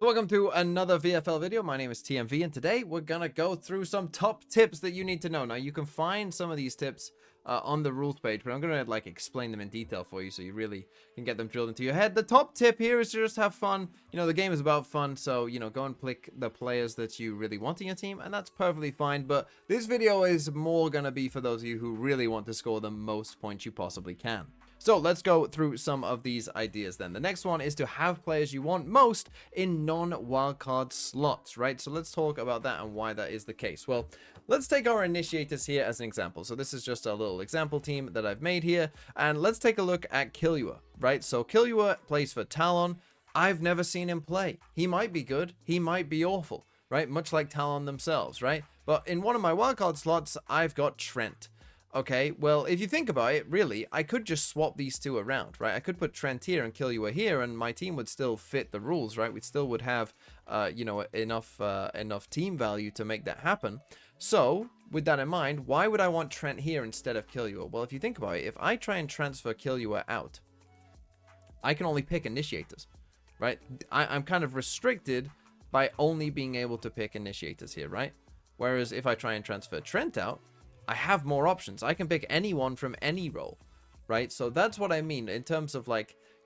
Welcome to another VFL video. My name is TMV, and today we're gonna go through some top tips that you need to know. Now, you can find some of these tips on the rules page, but I'm gonna explain them in detail for you so you really can get them drilled into your head. The top tip here is to just have fun. You know, the game is about fun, so go and pick the players that you really want in your team, and that's perfectly fine. But this video is more gonna be for those of you who really want to score the most points you possibly can. So let's go through some of these ideas then. The next one is to have players you want most in non-wildcard slots, right? So let's talk about that and why that is the case. Well, let's take our initiators here as an example. So this is just a little example team that I've made here. And let's take a look at Killua, right? So Killua plays for Talon. I've never seen him play. He might be good. He might be awful, right? Much like Talon themselves, right? But in one of my wildcard slots, I've got Trent. Okay, well, if you think about it, really, I could just swap these two around, right? I could put Trent here and Killua here, and my team would still fit the rules, right? We still would have, enough team value to make that happen. So, with that in mind, why would I want Trent here instead of Killua? Well, if you think about it, if I try and transfer Killua out, I can only pick initiators, right? I'm kind of restricted by only being able to pick initiators here, right? Whereas if I try and transfer Trent out, I have more options. I can pick anyone from any role, right? So that's what I mean in terms of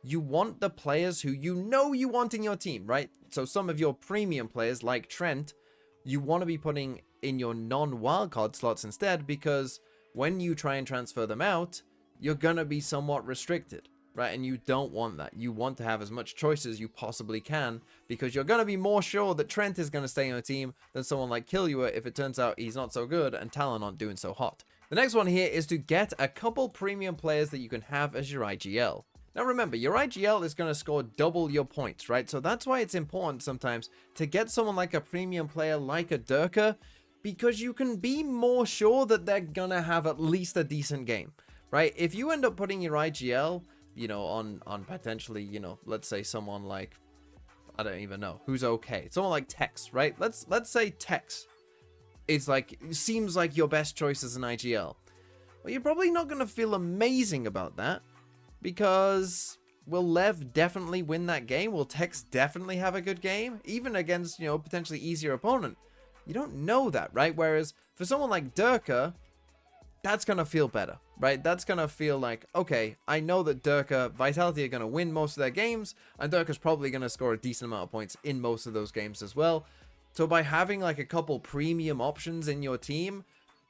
you want the players who you want in your team, right? So some of your premium players like Trent, you want to be putting in your non-wildcard slots instead, because when you try and transfer them out, you're going to be somewhat restricted, right? And you don't want that. You want to have as much choice as you possibly can, because you're going to be more sure that Trent is going to stay on your team than someone like Killua if it turns out he's not so good and Talon aren't doing so hot. The next one here is to get a couple premium players that you can have as your IGL. Now remember, your IGL is going to score double your points, right? So that's why it's important sometimes to get someone like a premium player like a Durka, because you can be more sure that they're going to have at least a decent game, right? If you end up putting your IGL on potentially, let's say someone like, I don't even know who's okay. Someone like Tex, right? Let's say Tex is seems like your best choice as an IGL. Well, you're probably not going to feel amazing about that, because will Lev definitely win that game? Will Tex definitely have a good game, even against, potentially easier opponent? You don't know that, right? Whereas for someone like Durka, that's going to feel better, right? That's going to feel like, okay, I know that Durka, Vitality are going to win most of their games, and Durka's probably going to score a decent amount of points in most of those games as well. So by having a couple premium options in your team,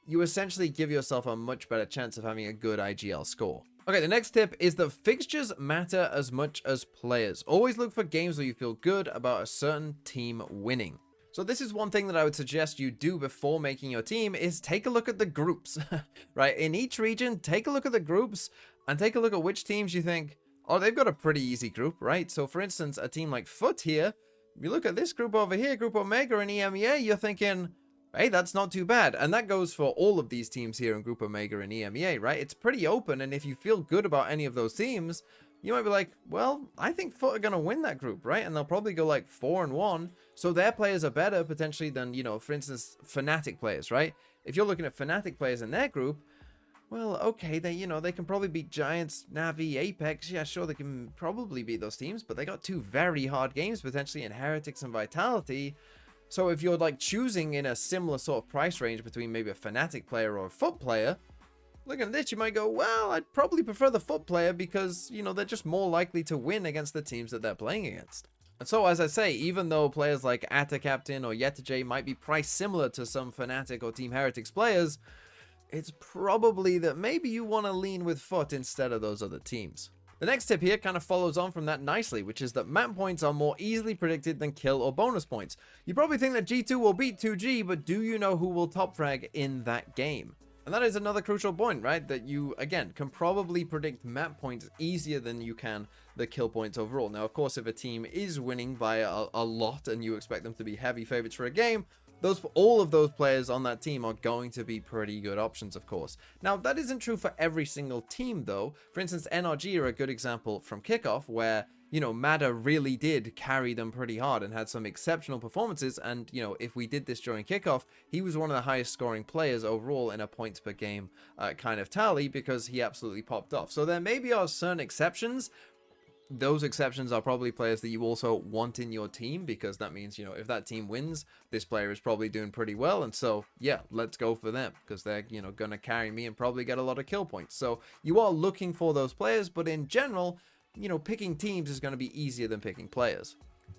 you essentially give yourself a much better chance of having a good IGL score. Okay, the next tip is that fixtures matter as much as players. Always look for games where you feel good about a certain team winning. So this is one thing that I would suggest you do before making your team, is take a look at the groups, right? In each region, take a look at the groups and take a look at which teams you think, oh, they've got a pretty easy group, right? So for instance, a team like Foot here, you look at this group over here, Group Omega and EMEA, you're thinking, hey, that's not too bad. And that goes for all of these teams here in Group Omega and EMEA, right? It's pretty open, and if you feel good about any of those teams, you might be like, well, I think Foot are going to win that group, right? And they'll probably go 4-1. So their players are better potentially than, for instance, Fnatic players, right? If you're looking at Fnatic players in their group, well, okay, they can probably beat Giants, Navi, Apex. Yeah, sure, they can probably beat those teams, but they got two very hard games potentially in Heretics and Vitality. So if you're choosing in a similar sort of price range between maybe a Fnatic player or a Foot player, looking at this, you might go, well, I'd probably prefer the Foot player because, they're just more likely to win against the teams that they're playing against. And so, as I say, even though players like Atta Captain or Yetajay might be priced similar to some Fnatic or Team Heretics players, it's probably that maybe you want to lean with Foot instead of those other teams. The next tip here kind of follows on from that nicely, which is that map points are more easily predicted than kill or bonus points. You probably think that G2 will beat 2G, but do you know who will top frag in that game? And that is another crucial point, right? That you, again, can probably predict map points easier than you can the kill points overall. Now, of course, if a team is winning by a lot and you expect them to be heavy favorites for a game, all of those players on that team are going to be pretty good options, of course. Now, that isn't true for every single team, though. For instance, NRG are a good example from Kickoff, where Mada really did carry them pretty hard and had some exceptional performances. And, if we did this during Kickoff, he was one of the highest scoring players overall in a points per game kind of tally, because he absolutely popped off. So there maybe are certain exceptions, those exceptions are probably players that you also want in your team, because that means, you know, if that team wins, this player is probably doing pretty well. And so, yeah, let's go for them because they're, you know, going to carry me and probably get a lot of kill points. So you are looking for those players, but in general, you know, picking teams is going to be easier than picking players.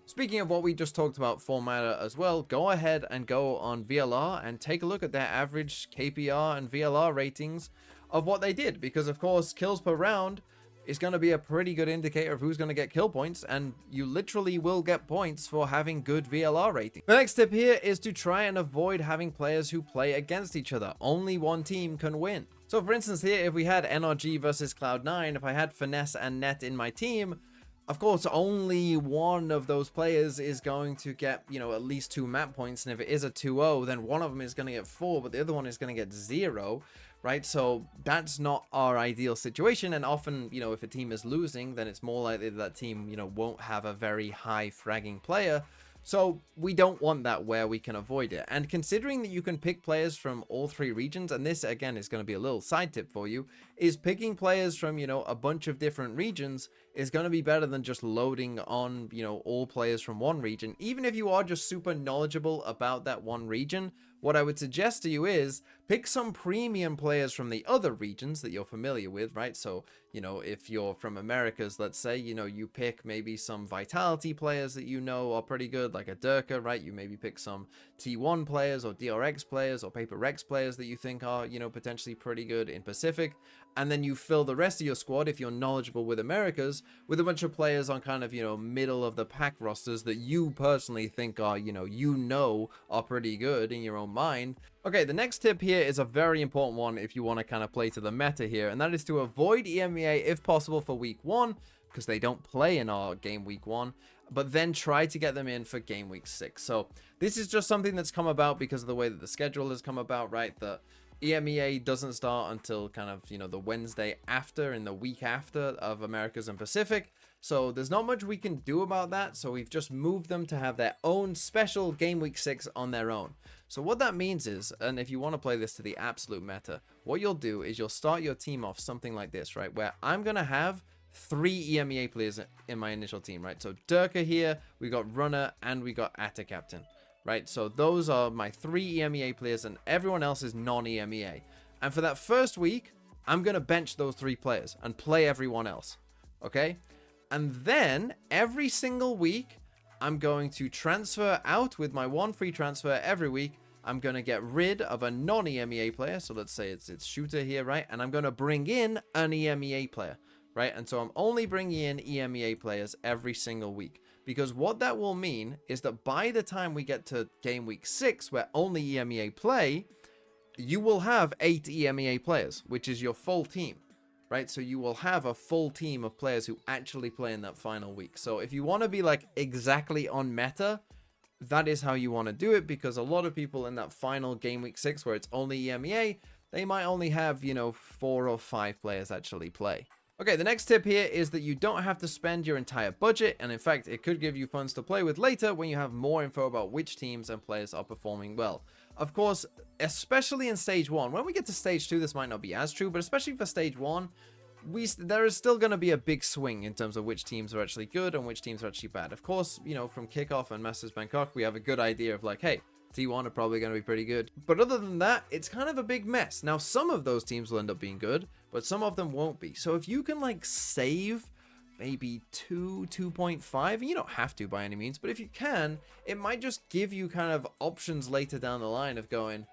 Speaking of what we just talked about for meta as well, go ahead and go on VLR and take a look at their average KPR and VLR ratings of what they did, because of course kills per round is going to be a pretty good indicator of who's going to get kill points, and you literally will get points for having good VLR rating. The next tip here is to try and avoid having players who play against each other. Only one team can win. So for instance here, if we had NRG versus Cloud9, if I had Finesse and Net in my team, of course, only one of those players is going to get, you know, at least 2 map points. And if it is a 2-0, then one of them is going to get 4, but the other one is going to get 0, right? So that's not our ideal situation. And often, you know, if a team is losing, then it's more likely that team, you know, won't have a very high fragging player. So we don't want that where we can avoid it. And considering that you can pick players from all 3 regions, and this again is going to be a little side tip for you, is picking players from, you know, a bunch of different regions is going to be better than just loading on, you know, all players from one region. Even if you are just super knowledgeable about that one region, what I would suggest to you is pick some premium players from the other regions that you're familiar with, right? So, you know, if you're from Americas, let's say, you know, you pick maybe some Vitality players that you know are pretty good, like a Durka, right? You maybe pick some T1 players or DRX players or Paper Rex players that you think are, you know, potentially pretty good in Pacific. And then you fill the rest of your squad, if you're knowledgeable with Americas, with a bunch of players on kind of, you know, middle of the pack rosters that you personally think are, you know, are pretty good in your own mind. Okay, the next tip here is a very important one if you want to kind of play to the meta here, and that is to avoid EMEA if possible for week 1, because they don't play in our game week 1, but then try to get them in for game week 6. So this is just something that's come about because of the way that the schedule has come about, right? The EMEA doesn't start until kind of, you know, the Wednesday after, in the week after of Americas and Pacific. So there's not much we can do about that. So we've just moved them to have their own special game week 6 on their own. So what that means is, and if you want to play this to the absolute meta, what you'll do is you'll start your team off something like this, right? Where I'm going to have 3 EMEA players in my initial team, right? So Durka here, we got Runner, and we got Atta Captain. Right, so those are my 3 EMEA players, and everyone else is non-EMEA. And for that first week, I'm going to bench those 3 players and play everyone else, okay? And then, every single week, I'm going to transfer out with my 1 free transfer every week. I'm going to get rid of a non-EMEA player, so let's say it's Shooter here, right? And I'm going to bring in an EMEA player, right? And so I'm only bringing in EMEA players every single week. Because what that will mean is that by the time we get to game week 6, where only EMEA play, you will have 8 EMEA players, which is your full team, right? So you will have a full team of players who actually play in that final week. So if you want to be like exactly on meta, that is how you want to do it, because a lot of people in that final game week 6, where it's only EMEA, they might only have, you know, 4 or 5 players actually play. Okay, the next tip here is that you don't have to spend your entire budget, and in fact, it could give you funds to play with later when you have more info about which teams and players are performing well. Of course, especially in stage 1, when we get to stage 2, this might not be as true, but especially for stage 1, there is still going to be a big swing in terms of which teams are actually good and which teams are actually bad. Of course, you know, from kickoff and Masters Bangkok, we have a good idea of like, hey, T1 are probably going to be pretty good. But other than that, it's kind of a big mess. Now, some of those teams will end up being good, but some of them won't be. So if you can like save maybe 2.5, and you don't have to by any means, but if you can, it might just give you kind of options later down the line of going,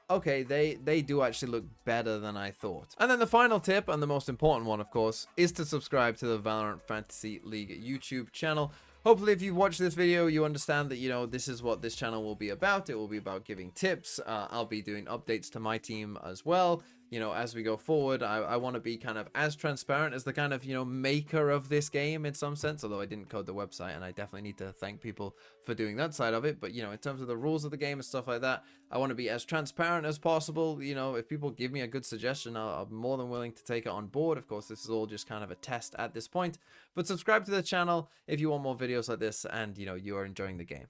okay, they do actually look better than I thought. And then the final tip, and the most important one, of course, is to subscribe to the Valorant Fantasy League YouTube channel. Hopefully, if you've watched this video, you understand that, you know, this is what this channel will be about. It will be about giving tips. I'll be doing updates to my team as well. You know, as we go forward, I want to be kind of as transparent as the kind of, you know, maker of this game in some sense, although I didn't code the website, and I definitely need to thank people for doing that side of it. But, you know, in terms of the rules of the game and stuff like that, I want to be as transparent as possible. You know, if people give me a good suggestion, I'm more than willing to take it on board. Of course, this is all just kind of a test at this point, but subscribe to the channel if you want more videos like this and, you know, you are enjoying the game.